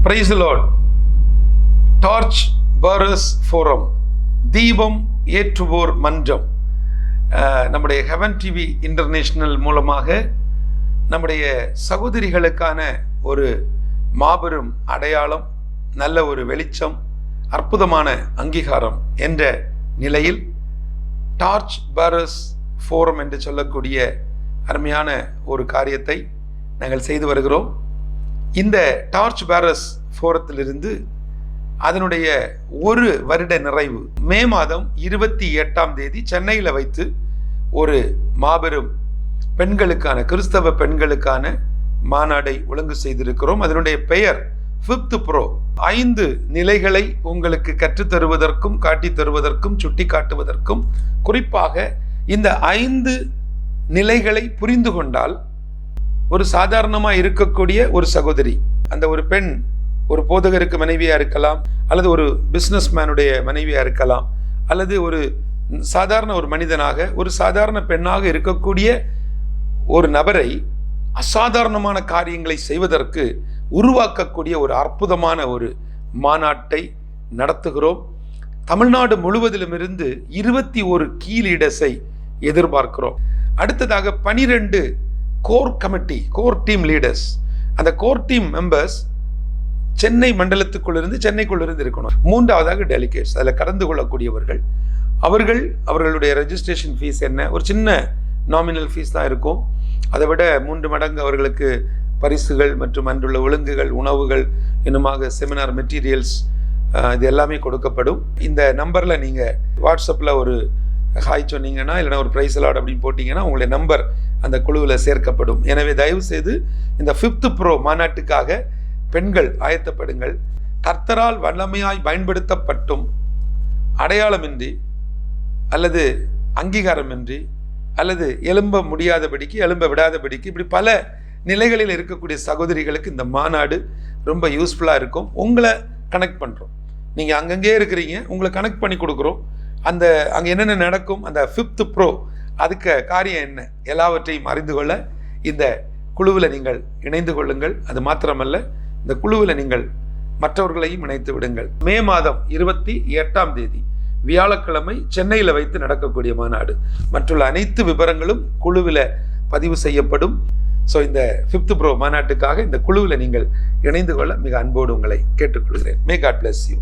Praise the Lord. Torch bearers forum, தீபம் ஏற்றுவோர் மன்றம். நம்முடைய ஹெவன் டிவி இன்டர்நேஷ்னல் மூலமாக நம்முடைய சகோதரிகளுக்கான ஒரு மாபெரும் அடையாளம், நல்ல ஒரு வெளிச்சம், அற்புதமான அங்கீகாரம் என்ற நிலையில் டார்ச் பரஸ் ஃபோரம் என்று சொல்லக்கூடிய அருமையான ஒரு காரியத்தை நாங்கள் செய்து வருகிறோம். இந்த டார்ச் பரஸ் ஃபோரத்திலிருந்து அதனுடைய ஒரு வருட நிறைவு மே மாதம் 28 சென்னையில் வைத்து ஒரு மாபெரும் பெண்களுக்கான, கிறிஸ்தவ பெண்களுக்கான மாநாடை ஒழுங்கு செய்திருக்கிறோம். அதனுடைய பெயர் 5th Pro. 5 நிலைகளை உங்களுக்கு கற்றுத்தருவதற்கும் காட்டி தருவதற்கும் சுட்டி காட்டுவதற்கும், குறிப்பாக இந்த 5 நிலைகளை புரிந்து கொண்டால் ஒரு சாதாரணமாக இருக்கக்கூடிய ஒரு சகோதரி, அந்த ஒரு பெண் ஒரு போதகருக்கு மனைவியாக இருக்கலாம், அல்லது ஒரு பிஸ்னஸ் மேனுடைய மனைவியாக இருக்கலாம், அல்லது ஒரு சாதாரண ஒரு மனிதனாக, ஒரு சாதாரண பெண்ணாக இருக்கக்கூடிய ஒரு நபரை அசாதாரணமான காரியங்களை செய்வதற்கு உருவாக்கக்கூடிய ஒரு அற்புதமான ஒரு மாநாட்டை நடத்துகிறோம். தமிழ்நாடு முழுவதிலுமிருந்து 21 கீ லீடர்ஸை எதிர்பார்க்கிறோம். அடுத்ததாக 12 core committee, core team leaders. அந்த கோர் டீம் மெம்பர்ஸ் சென்னை மண்டலத்துக்குள்ளிருந்து, சென்னைக்குள்ளிருந்து இருக்கணும். 3வதாக டெலிகேட்ஸ், அதில் கலந்து கொள்ளக்கூடியவர்கள். அவர்களுடைய ரெஜிஸ்ட்ரேஷன் ஃபீஸ் என்ன, ஒரு சின்ன நாமினல் ஃபீஸ் தான் இருக்கும். அதை விட 3 மடங்கு அவர்களுக்கு பரிசுகள் மற்றும் அன்றுள்ள ஒழுங்குகள், உணவுகள், இன்னுமாக செமினார் மெட்டீரியல்ஸ், இது எல்லாமே கொடுக்கப்படும். இந்த நம்பரில் நீங்கள் வாட்ஸ்அப்பில் ஒரு ஹாய் சொன்னீங்கன்னா, இல்லைனா ஒரு ப்ரைஸ் அலாட் அப்படின்னு போட்டிங்கன்னா உங்களுடைய நம்பர் அந்த குழுவில் சேர்க்கப்படும். எனவே தயவு செய்து இந்த 5th Pro மாநாட்டுக்காக பெண்கள் ஆயத்தப்படுங்கள். கர்த்தரால் வல்லமையாய் பயன்படுத்தப்பட்டும் அடையாளமின்றி அல்லது அங்கீகாரமின்றி அல்லது எழும்ப முடியாதபடிக்கு, எழும்ப விடாதபடிக்கு, இப்படி பல நிலைகளில் இருக்கக்கூடிய சகோதரிகளுக்கு இந்த மாநாடு ரொம்ப யூஸ்ஃபுல்லாக இருக்கும். உங்களை கனெக்ட் பண்ணுறோம். நீங்கள் அங்கங்கே இருக்கிறீங்க, உங்களை கனெக்ட் பண்ணி கொடுக்குறோம். அந்த அங்கே என்னென்ன நடக்கும், அந்த 5th Pro அதுக்கு காரியம் என்ன, எல்லாவற்றையும் அறிந்து கொள்ள இந்த குழுவில் நீங்கள் இணைந்து கொள்ளுங்கள். அது மாத்திரமல்ல, இந்த குழுவில் நீங்கள் மற்றவர்களையும் இணைத்து விடுங்கள். மே மாதம் 28 வியாழக்கிழமை சென்னையில் வைத்து நடக்கக்கூடிய மாநாடு. மற்றுள்ள அனைத்து விவரங்களும் குழுவில் பதிவு செய்யப்படும். ஸோ இந்த 5th Pro மாநாட்டுக்காக இந்த குழுவில் நீங்கள் இணைந்து கொள்ள மிக அன்போடு உங்களை கேட்டுக்கொள்கிறேன். May God bless you.